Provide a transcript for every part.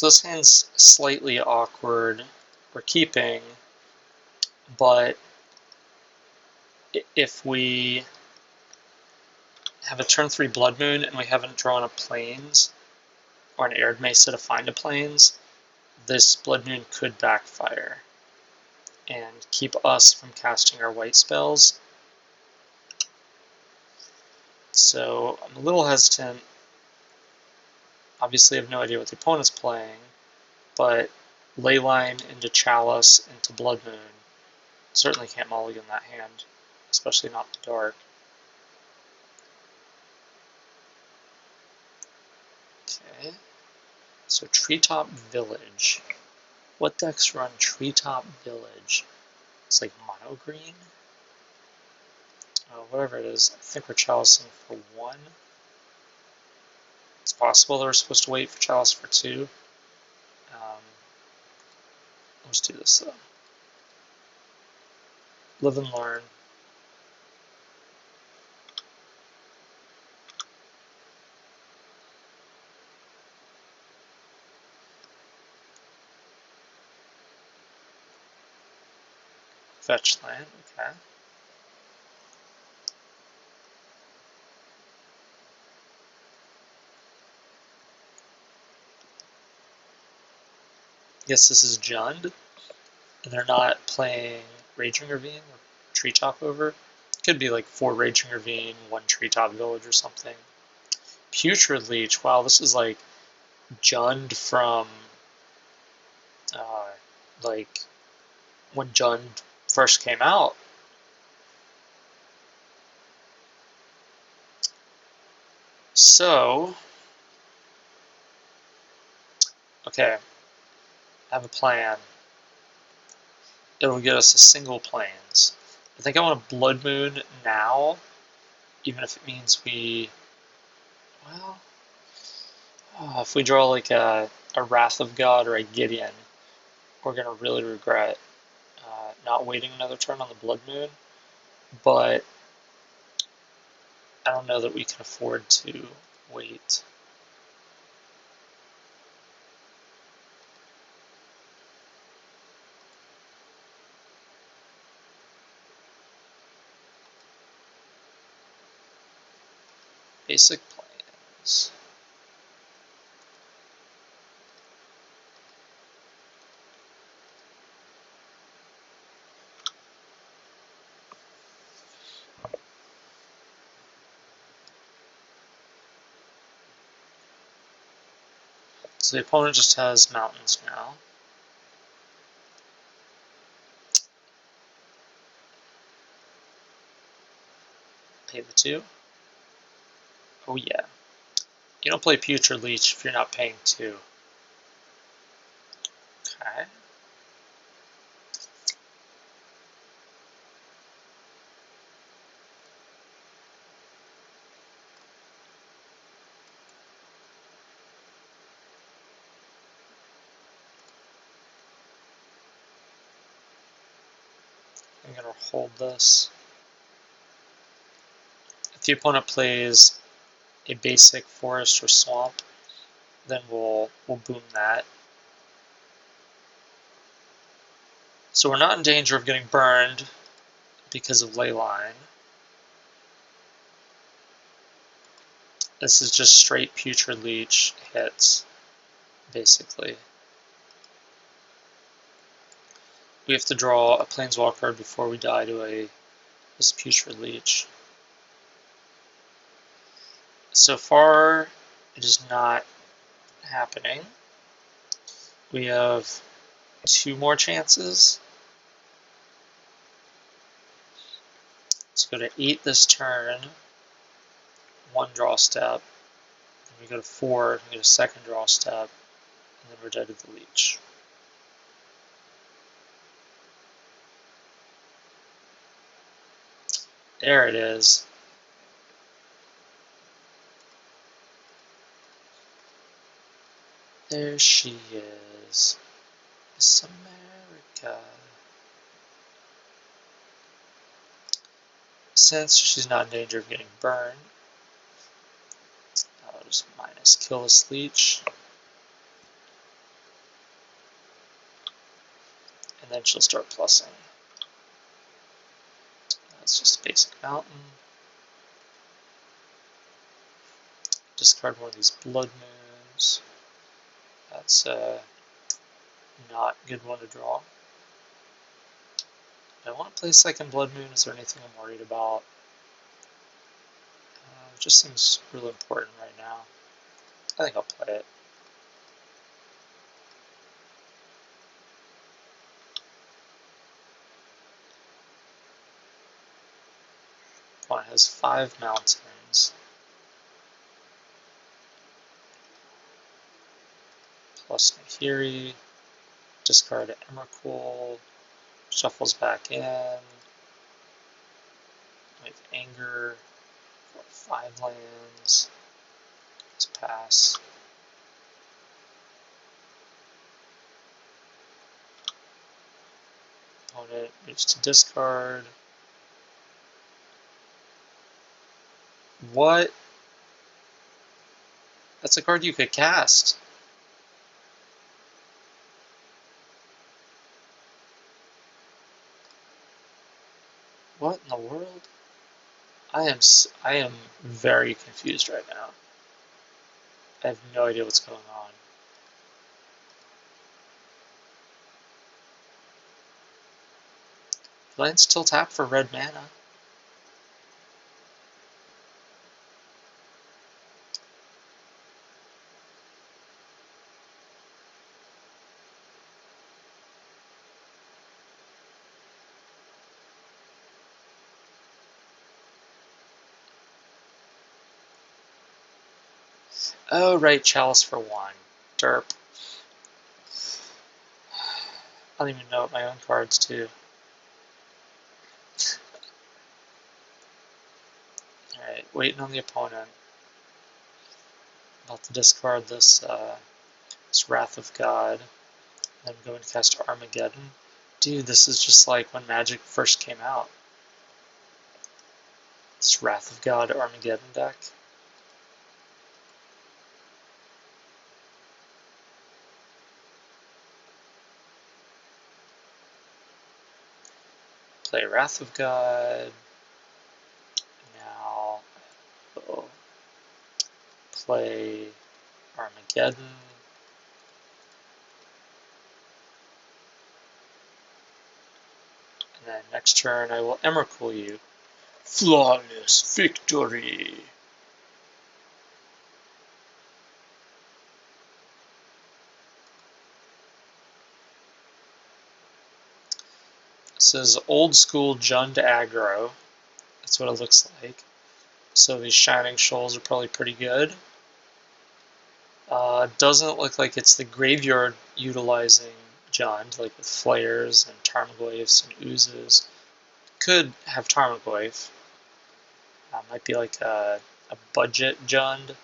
So this hand's slightly awkward. We're keeping, but if we have a turn 3 Blood Moon and we haven't drawn a Plains or an Arid Mesa to find a Plains, this Blood Moon could backfire and keep us from casting our white spells. So I'm a little hesitant. Obviously I have no idea what the opponent's playing, but Leyline into Chalice into Blood Moon. Certainly can't mulligan that hand, especially not in the dark. Okay, so Treetop Village. What decks run Treetop Village? It's like mono green? Whatever it is, I think we're chalicing for 1. It's possible they're supposed to wait for chalice for 2. Let's do this though. Live and learn. Fetch land, okay. Guess this is Jund, and they're not playing Raging Ravine or Treetop over. Could be like 4 Raging Ravine, 1 Treetop Village or something. Putrid Leech, wow, this is like Jund from like when Jund first came out. So, okay, I have a plan. It'll get us a single Plains. I think I want a Blood Moon now, even if it means we, well, if we draw like a Wrath of God or a Gideon, we're going to really regret not waiting another turn on the Blood Moon, but I don't know that we can afford to wait. Basic plans. So the opponent just has mountains now. Pay the 2. Oh yeah. You don't play Putrid Leech if you're not paying 2. Okay. I'm going to hold this. If the opponent plays a basic forest or swamp, then we'll boom that. So we're not in danger of getting burned because of Leyline. This is just straight Putrid Leech hits, basically. We have to draw a Planeswalker before we die to this Putrid Leech. So far, it is not happening. We have 2 more chances. Let's go to 8 this turn, 1 draw step. Then we go to 4, and we get a 2nd draw step, and then we're dead to the Leech. There it is. There she is. Miss America. Since she's not in danger of getting burned, I'll just minus kill this Leech. and then she'll start plussing. That's just a basic mountain. Discard one of these blood moons. That's not a good one to draw. I want to play second blood moon. Is there anything I'm worried about? It just seems really important right now. I think I'll play it. Opponent has 5 mountains. Plus Nahiri. Discard Emrakul. Shuffles back in. We have Anger. 5 lands. Let's pass. Opponent moves to discard. What? That's a card you could cast. What in the world? I am very confused right now. I have no idea what's going on. Lands still tap for red mana. Oh, right, Chalice for 1. Derp. I don't even know what my own cards do. Alright, waiting on the opponent. About to discard this, this Wrath of God. Then I'm going to cast Armageddon. Dude, this is just like when Magic first came out. This Wrath of God Armageddon deck. Play Wrath of God. Now we'll play Armageddon. And then next turn I will Emrakul you. Flawless victory! This is old school Jund aggro. That's what it looks like. So these Shining Shoals are probably pretty good. Doesn't look like it's the graveyard utilizing Jund, like with Flares and Tarmogoyfs and Oozes. Could have Tarmogoyf. Might be like a budget Jund.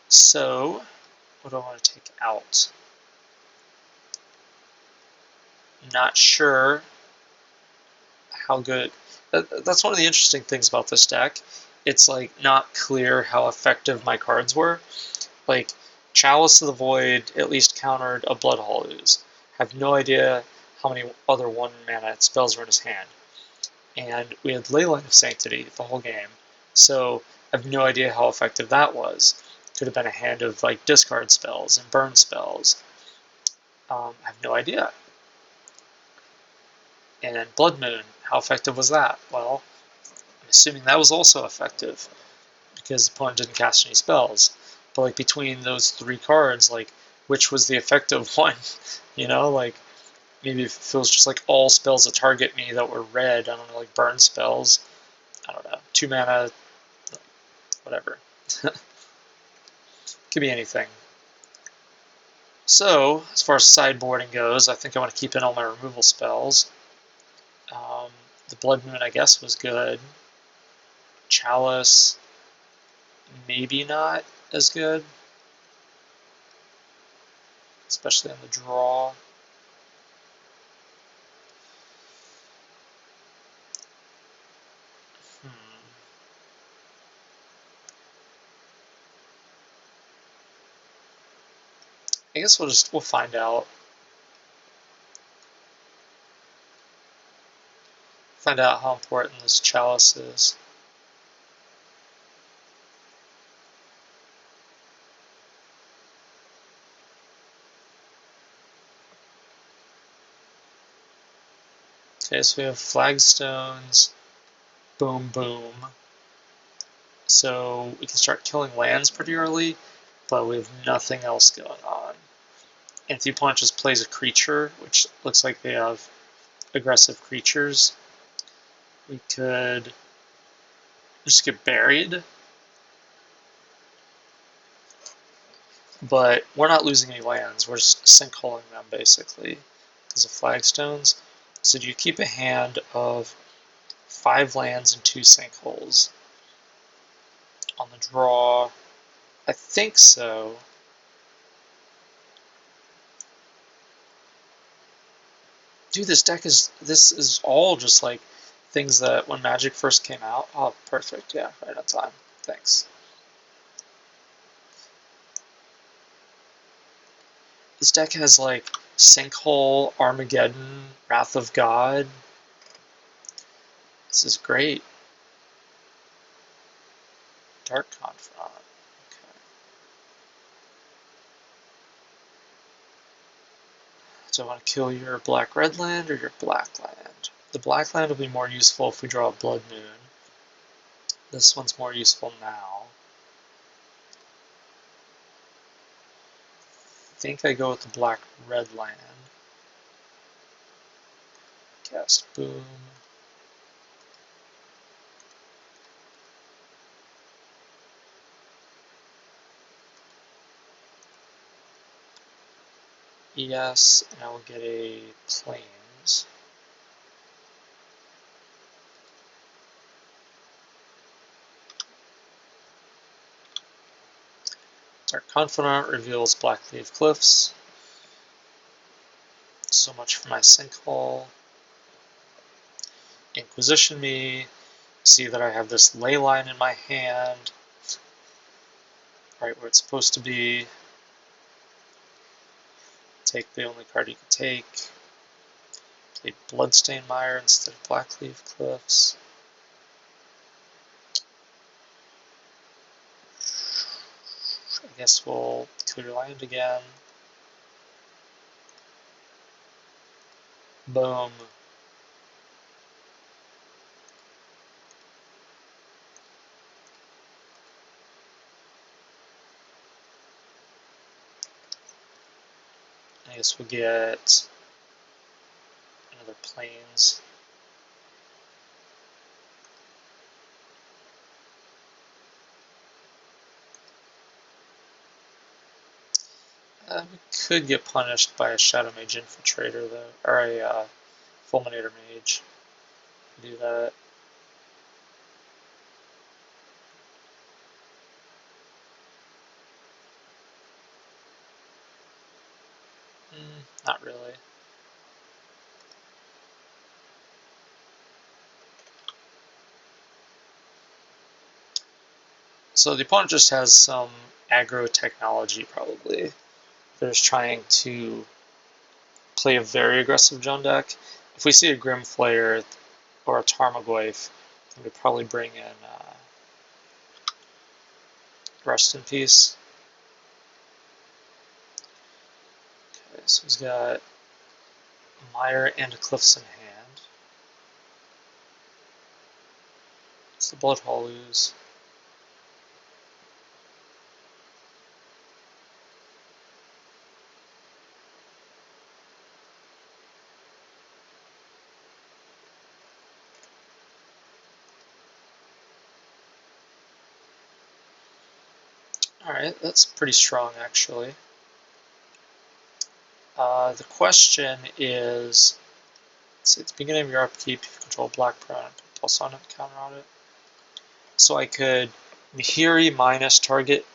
So, what do I want to take out? Not sure how good. That's one of the interesting things about this deck. It's like not clear how effective my cards were. Like Chalice of the Void at least countered a Bloodhall Ooze. Have no idea how many other 1 mana spells were in his hand. And we had Leyline of Sanctity the whole game, so I have no idea how effective that was. Could have been a hand of like discard spells and burn spells. I have no idea. And Blood Moon, how effective was that? Well, I'm assuming that was also effective because the opponent didn't cast any spells. But like between those 3 cards, like which was the effective one? You know, like maybe if it was just like all spells that target me that were red, I don't know, like burn spells. I don't know, 2 mana, whatever. Could be anything. So, as far as sideboarding goes, I think I want to keep in all my removal spells. The Blood Moon, I guess, was good. Chalice, maybe not as good. Especially on the draw. I guess we'll find out. Find out how important this chalice is. Okay, so we have flagstones, boom, boom. So we can start killing lands pretty early, but we have nothing else going on. And if the opponent just plays a creature, which looks like they have aggressive creatures, we could just get buried. But we're not losing any lands, we're just sinkholing them basically because of flagstones. So do you keep a hand of 5 lands and 2 sinkholes on the draw? I think so. Dude, this is all just like things that when Magic first came out. Oh, perfect. Yeah, right on time. Thanks. This deck has like Sinkhole, Armageddon, Wrath of God. This is great. Dark Confidant. Okay. So I want to kill your black-red land or your black land? The black land will be more useful if we draw a Blood Moon. This one's more useful now. I think I go with the black-red land. Cast Boom. Yes, and I will get a Plains. Dark Confidant reveals Blackleaf Cliffs. So much for my Sinkhole. Inquisition me. See that I have this ley line in my hand. Right where it's supposed to be. Take the only card you can take. Play Bloodstained Mire instead of Blackleaf Cliffs. I guess we'll clear land again. Boom. I guess we'll get another Plains. We could get punished by a Shadow Mage Infiltrator though, or a Fulminator Mage. Do that. Not really. So the opponent just has some aggro technology probably. They're just trying to play a very aggressive Jund deck. If we see a Grimflayer or a Tarmogoyf, then we'd probably bring in Rest in Peace. Okay, so he's got a Mire and a Cliffs in hand. It's the Blood Hollows. Alright, that's pretty strong actually. The question is, let's see, at the beginning of your upkeep, you control black prone and put plus on it, counter on it. So I could Nahiri minus target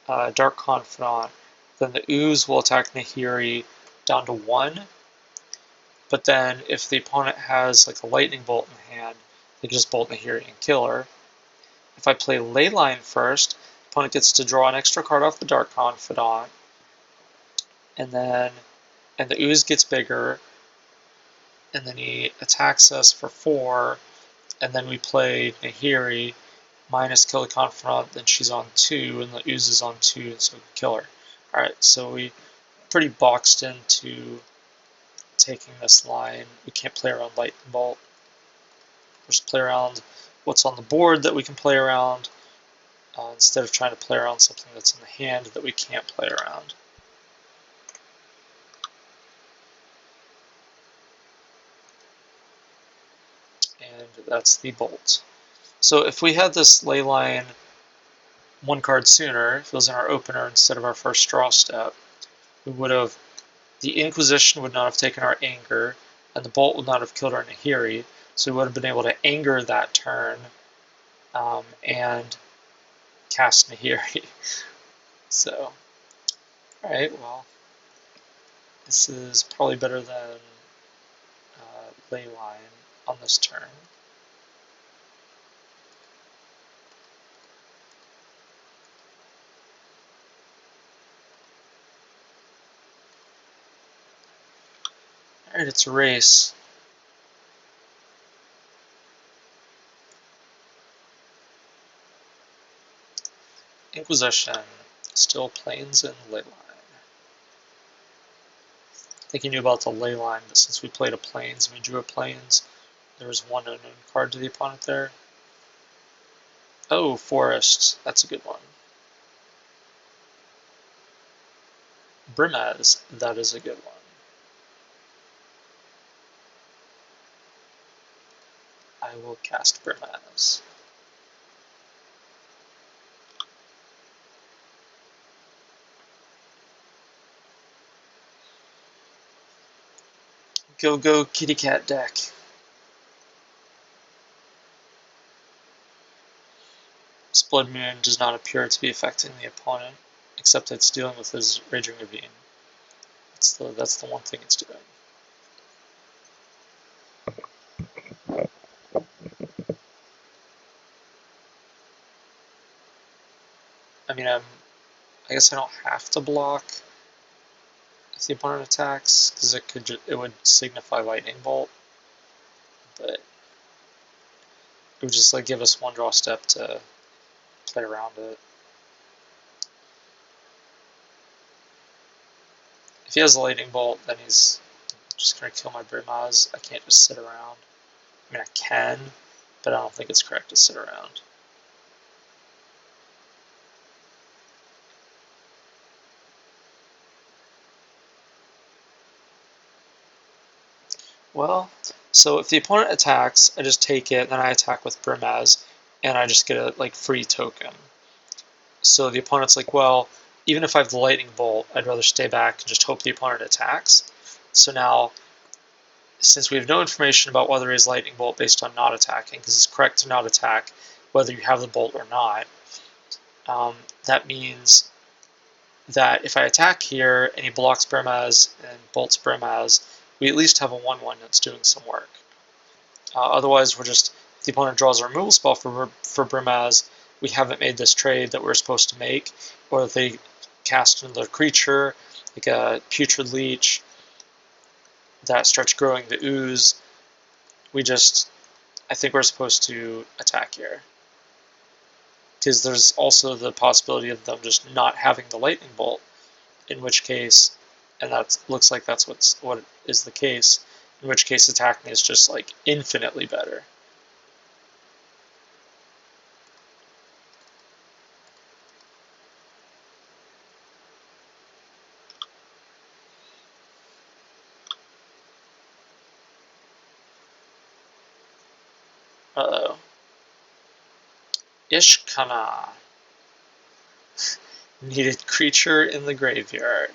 Dark Confidant, then the Ooze will attack Nahiri down to 1. But then if the opponent has like a Lightning Bolt in hand, they can just Bolt Nahiri and kill her. If I play Leyline first, the opponent gets to draw an extra card off the Dark Confidant, and the Ooze gets bigger, and then he attacks us for 4, and then we play Nahiri, minus kill the Confidant, then she's on 2, and the Ooze is on 2, and so we can kill her. Alright, so we pretty boxed into taking this line. We can't play around Lightning Bolt. We'll just play around what's on the board that we can play around, instead of trying to play around something that's in the hand that we can't play around. And that's the Bolt. So if we had this Leyline 1 card sooner, if it was in our opener instead of our first draw step, we would have, the Inquisition would not have taken our Anger, and the Bolt would not have killed our Nahiri, so we would have been able to Anger that turn, and cast Nahiri. So, alright, well, this is probably better than Leyline on this turn. Alright, it's a race. Inquisition, still Plains and Leyline. I think he knew about the Leyline, but since we played a Plains and we drew a Plains, there was 1 unknown card to the opponent there. Oh, Forest, that's a good one. Brimaz, that is a good one. I will cast Brimaz. Go, kitty cat deck. This Blood Moon does not appear to be affecting the opponent, except it's dealing with his Raging Ravine. That's the one thing it's doing. I mean, I guess I don't have to block if the opponent attacks, because it would signify Lightning Bolt, but it would just like give us 1 draw step to play around it. If he has a Lightning Bolt, then he's just going to kill my Brimaz. I can't just sit around. I mean, I can, but I don't think it's correct to sit around. Well, so if the opponent attacks, I just take it, then I attack with Brimaz, and I just get a like free token. So the opponent's like, well, even if I have the Lightning Bolt, I'd rather stay back and just hope the opponent attacks. So now, since we have no information about whether he has Lightning Bolt based on not attacking, because it's correct to not attack whether you have the Bolt or not, that means that if I attack here and he blocks Brimaz and bolts Brimaz, we at least have a 1/1 that's doing some work. Otherwise, we're just, if the opponent draws a removal spell for Brimaz, we haven't made this trade that we're supposed to make, or if they cast another creature, like a Putrid Leech, that starts growing the Ooze, I think we're supposed to attack here. Because there's also the possibility of them just not having the Lightning Bolt, in which case, and that looks like that's what is the case, in which case attacking is just like infinitely better. Uh-oh. Ishkana. Needed creature in the graveyard.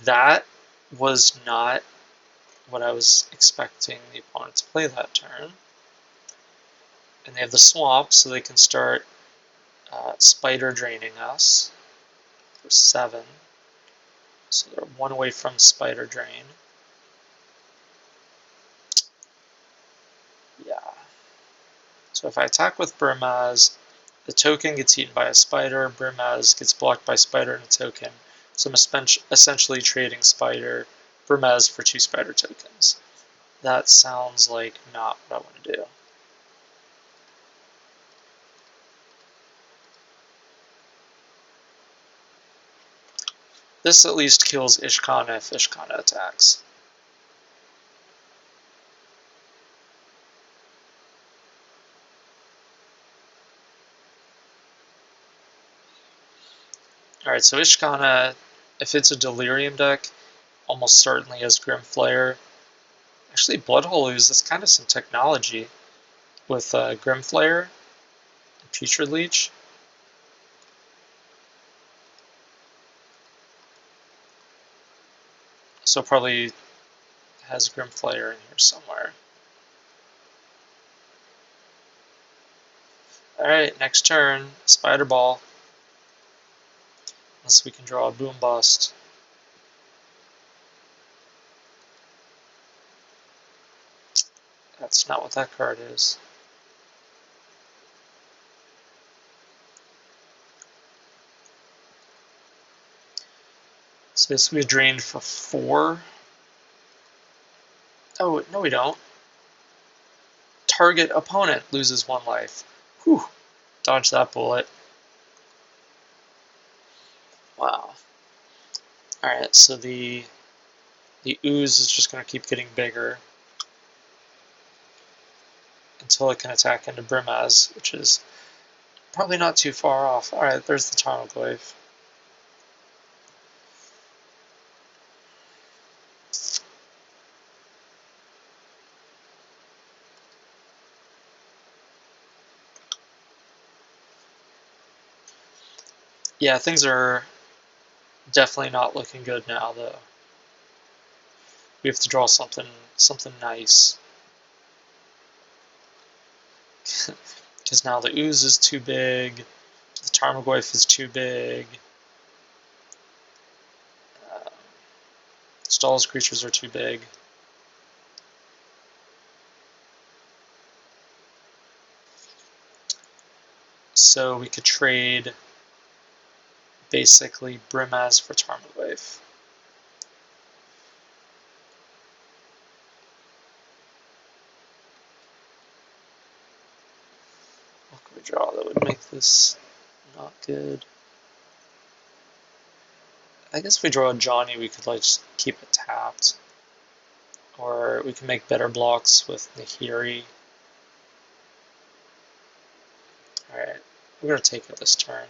That was not what I was expecting the opponent to play that turn. And they have the swamp, so they can start spider draining us for 7. So they're 1 away from spider drain. Yeah. So if I attack with Brimaz, the token gets eaten by a spider, Brimaz gets blocked by spider and a token. So I'm essentially trading spider Burmez for 2 spider tokens. That sounds like not what I want to do. This at least kills Ishkana if Ishkana attacks. Alright, so Ishkana, if it's a Delirium deck, almost certainly has Grimflayer. Actually, Bloodhole uses kind of some technology with Grimflayer and Putrid Leech. So probably has Grimflayer in here somewhere. Alright, next turn, Spider Ball. Unless we can draw a Boom Bust. That's not what that card is. So this we drained for 4. Oh, no we don't. Target opponent loses 1 life. Whew. Dodge that bullet. Wow. Alright, so the ooze is just going to keep getting bigger until it can attack into Brimaz, which is probably not too far off. Alright, there's the Tarmogoyf. Yeah, things are definitely not looking good now, though. We have to draw something nice. Because now the ooze is too big, the Tarmogoyf is too big, Stall's creatures are too big. So we could trade basically Brimaz for Tarmogoyf. What could we draw that would make this not good? I guess if we draw a Johnny, we could like just keep it tapped. Or we can make better blocks with Nahiri. Alright, we're going to take it this turn.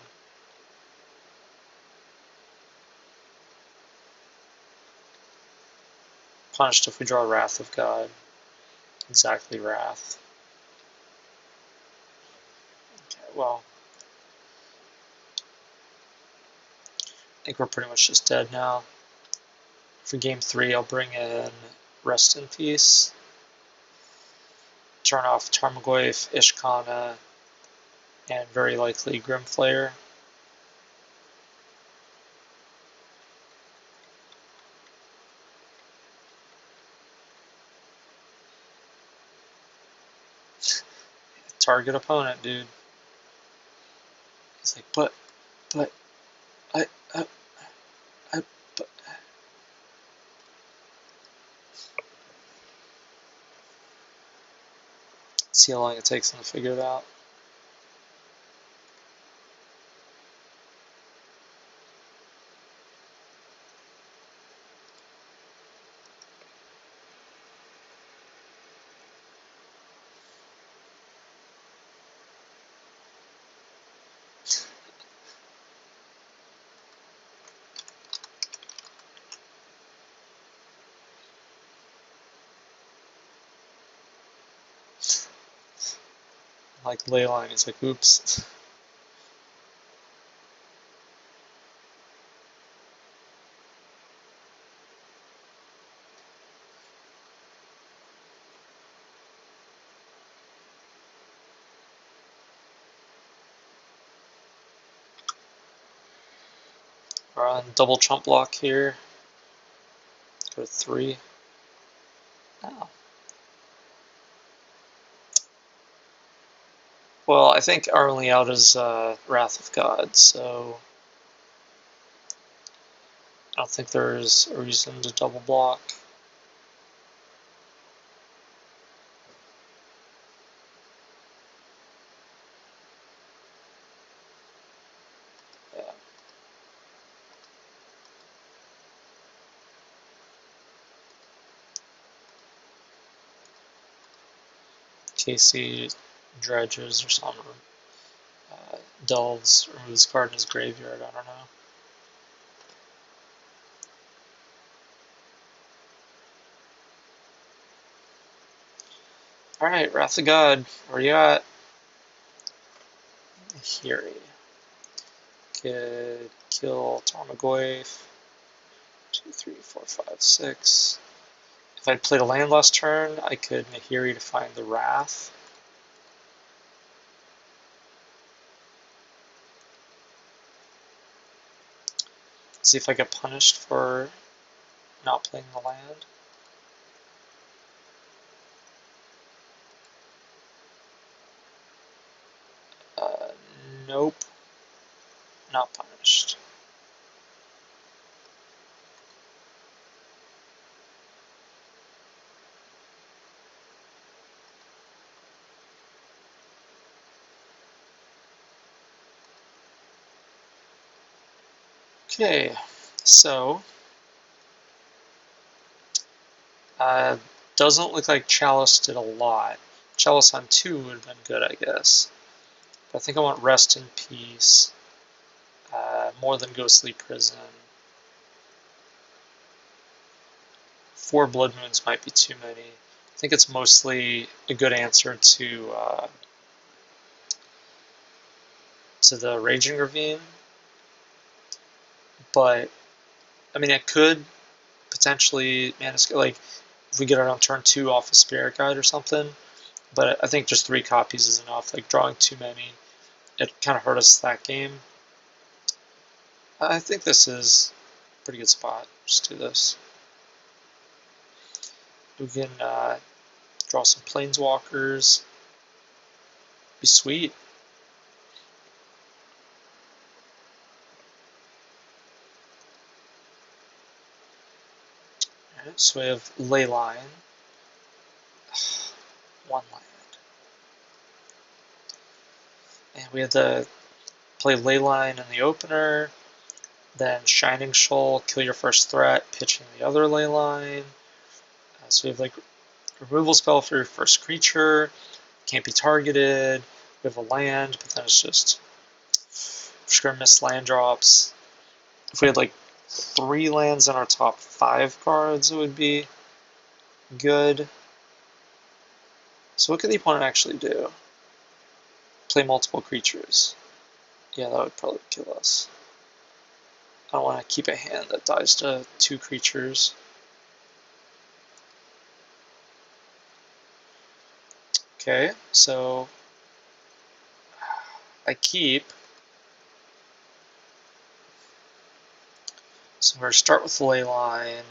Punished if we draw Wrath of God. Exactly Wrath. Okay, well, I think we're pretty much just dead now. For game 3, I'll bring in Rest in Peace. Turn off Tarmogoyf, Ishkana, and very likely Grimflayer. Target opponent, dude. He's like, but, I, but. See how long it takes him to figure it out. Like Leyline, he's like, oops. We're on double chump block here. Go to 3. Oh. Well, I think our only out is Wrath of God, so I don't think there's a reason to double block. Yeah. Casey dredges or something. Delves, removes card in his graveyard, I don't know. Alright, Wrath of God, where you at? Nahiri. Could kill Tarmogoyf. 2, 3, 4, 5, 6. If I'd played a land last turn, I could Nahiri to find the Wrath. See if I get punished for not playing the land. Nope. Not punished. Okay, so doesn't look like Chalice did a lot. Chalice on 2 would have been good, I guess. But I think I want Rest in Peace. More than Ghostly Prison. 4 Blood Moons might be too many. I think it's mostly a good answer to the Raging Ravine. But, I mean, it could potentially manage, like, if we get it on turn 2 off a Spirit Guide or something. But I think just 3 copies is enough. Like, drawing too many, it kind of hurt us that game. I think this is a pretty good spot. Just do this. We can draw some Planeswalkers. Be sweet. Alright, so we have Leyline. 1 land. And we have to play Leyline in the opener. Then Shining Shoal, kill your first threat, pitching the other Leyline. So we have like removal spell for your first creature. Can't be targeted. We have a land, but then it's just just gonna miss land drops. If we had like 3 lands in our top 5 cards, it would be good. So what could the opponent actually do? Play multiple creatures. Yeah, that would probably kill us. I don't want to keep a hand that dies to 2 creatures. Okay, so I keep. So we're going to start with Leyline,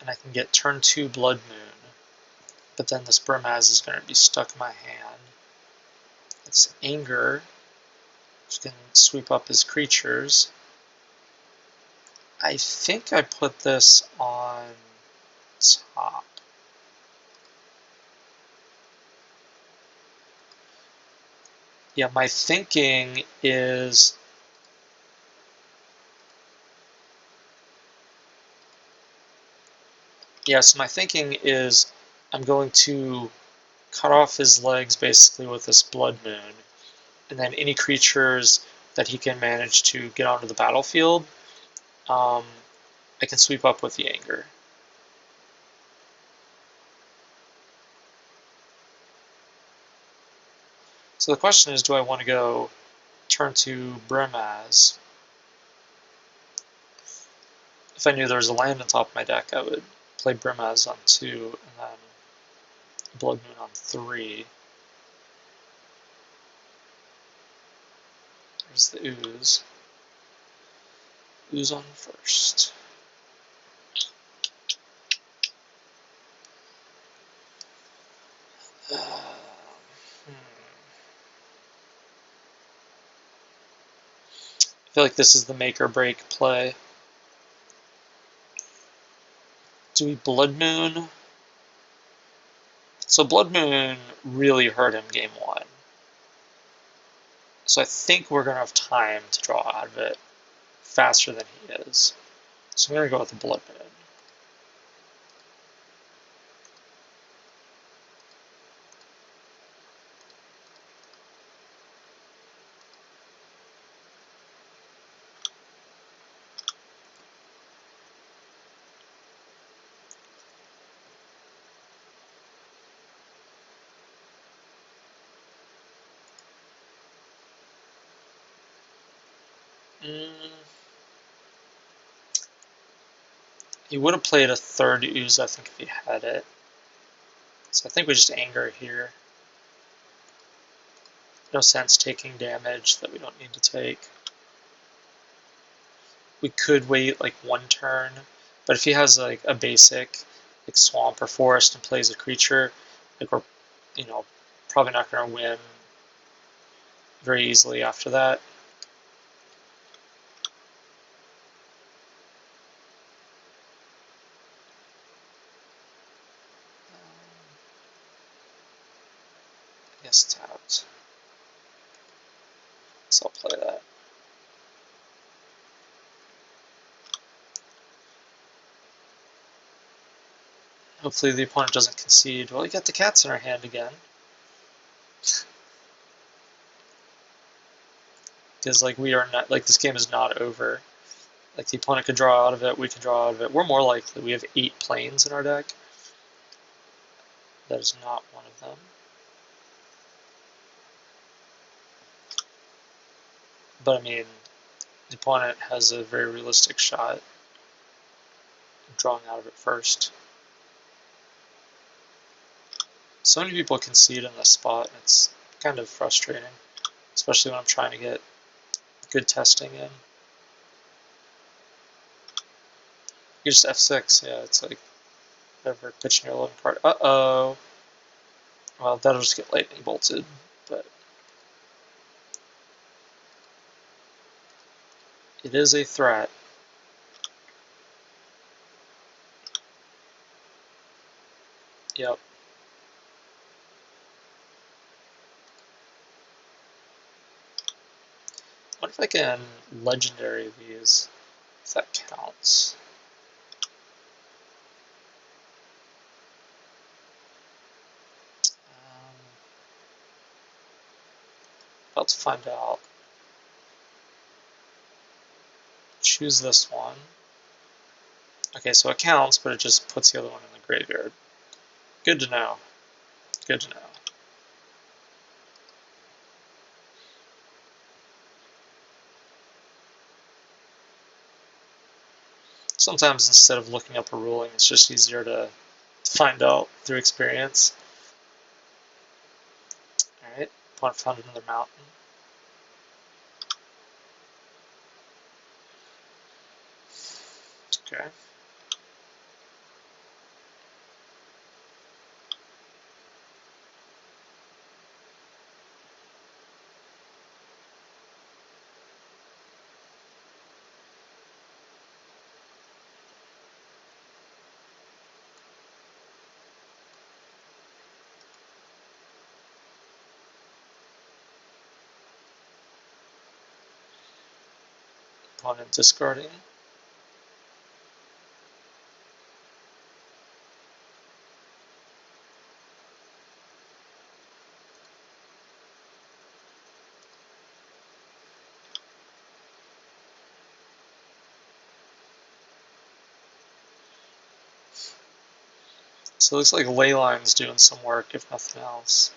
and I can get turn 2 Blood Moon, but then this Brimaz is going to be stuck in my hand. It's Anger, which can sweep up his creatures. I think I put this on top. Yeah, my thinking is I'm going to cut off his legs basically with this Blood Moon, and then any creatures that he can manage to get onto the battlefield, I can sweep up with the Anger. So the question is, do I want to go turn 2 Brimaz? If I knew there was a land on top of my deck, I would play Brimaz on 2 and then Blood Moon on 3. There's the Ooze. Ooze on first. I feel like this is the make or break play. Do we Blood Moon? So Blood Moon really hurt him game 1. So I think we're going to have time to draw out of it faster than he is. So I'm going to go with the Blood Moon. He would have played a third ooze, I think, if he had it. So I think we just anger here. No sense taking damage that we don't need to take. We could wait like 1 turn, but if he has like a basic like swamp or forest and plays a creature, like we're, probably not going to win very easily after that. Yes, tapped. So I'll play that. Hopefully the opponent doesn't concede. Well, we got the cats in our hand again. Because like we are not, like this game is not over. Like the opponent could draw out of it, we can draw out of it. We're more likely. We have 8 planes in our deck. That is not one of them. But I mean, the opponent has a very realistic shot of drawing out of it first. So many people concede in this spot, and it's kind of frustrating, especially when I'm trying to get good testing in. You just F6, yeah, it's like whatever, pitching your 11 card. Uh-oh. Well, that'll just get lightning bolted, but it is a threat. Yep. What if I can legendary these, if that counts? About to find out. Choose this one. Okay, so it counts, but it just puts the other one in the graveyard. Good to know. Good to know. Sometimes instead of looking up a ruling, it's just easier to find out through experience. Alright, opponent found another mountain. Okay. Opponent discarding. So it looks like Leyline's doing some work, if nothing else.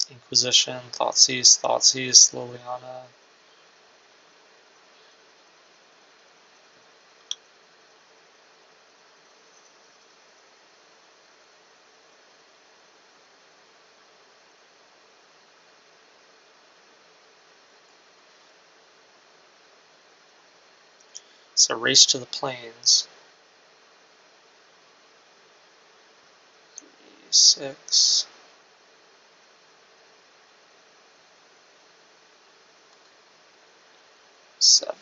Inquisition, Thoughtseize, Liliana. So Race to the Plains. 3, 6. Seven.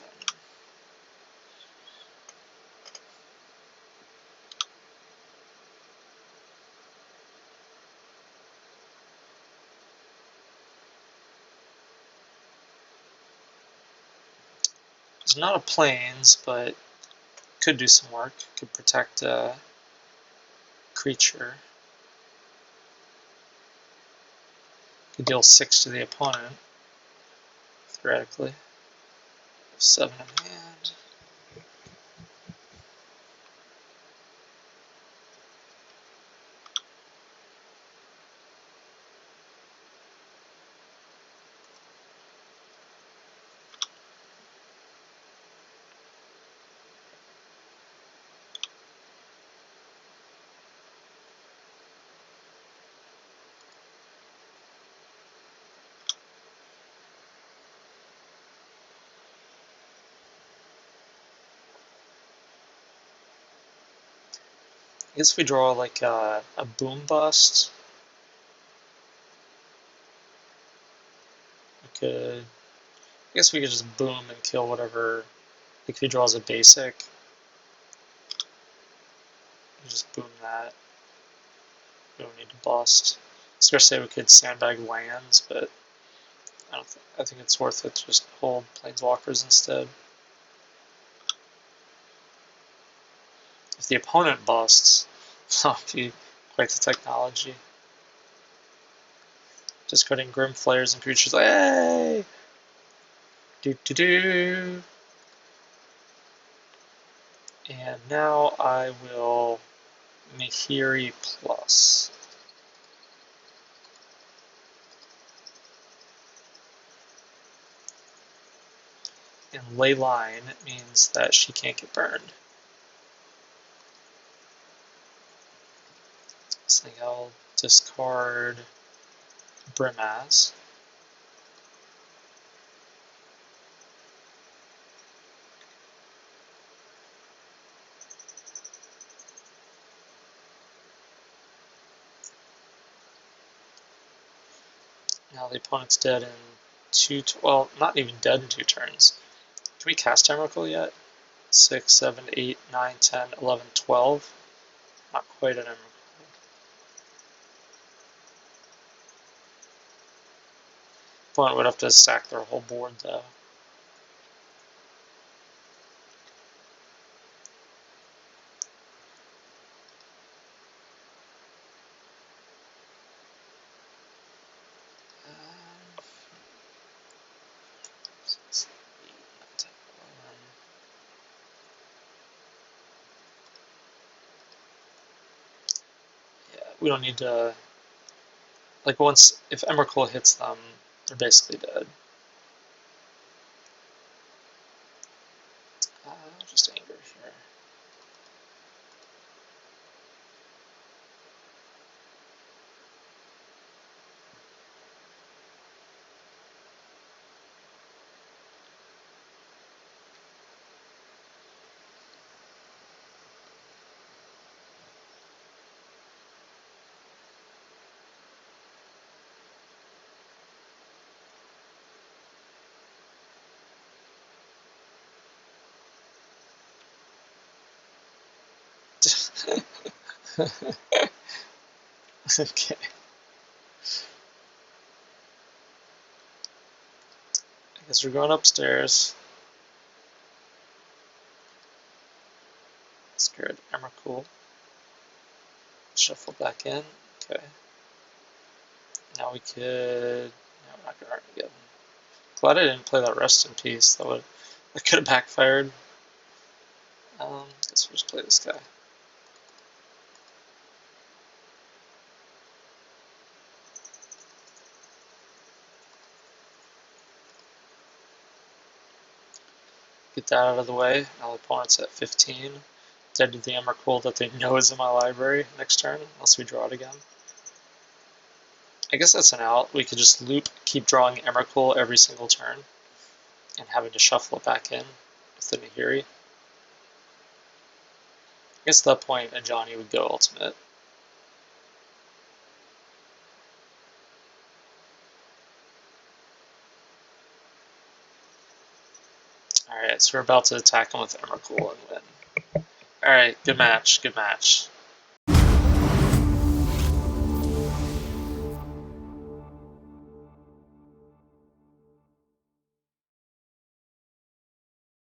There's not a plains, but could do some work. Could protect a creature. Could deal 6 to the opponent, theoretically. 7 in hand. I guess we draw like a boom bust. I guess we could just boom and kill whatever. Like if he draws a basic, you just boom that. We don't need to bust. I was gonna say we could sandbag lands, but I think it's worth it to just hold planeswalkers instead. If the opponent busts, that would be quite the technology. Discarding Grim Flayers and creatures like, hey! Do. And now I will Nahiri plus. And ley line means that she can't get burned. So I think I'll discard Brimaz. Now the opponent's dead in 2, well, not even dead in 2 turns. Can we cast Emrakul yet? 6, 7, 8, 9, 10, 11, 12. Not quite an Emrakul. Opponent would have to sack their whole board though. We don't need to, like once, if Emrakul hits them, they're basically dead. Just anger here. Okay. I guess we're going upstairs. Scared Emrakul. Shuffle back in. Okay. Now we could. No, we're not going to Armageddon. Glad I didn't play that Rest in Peace. That could have backfired. Guess we'll just play this guy. Get that out of the way. Now the opponent's at 15. Dead to the Emrakul that they know is in my library next turn, unless we draw it again. I guess that's an out. We could just loop, keep drawing Emrakul every single turn, and having to shuffle it back in with the Nahiri. I guess at that point, a Johnny would go ultimate. Alright, so we're about to attack him with Emrakul and win. Alright, good match, good match.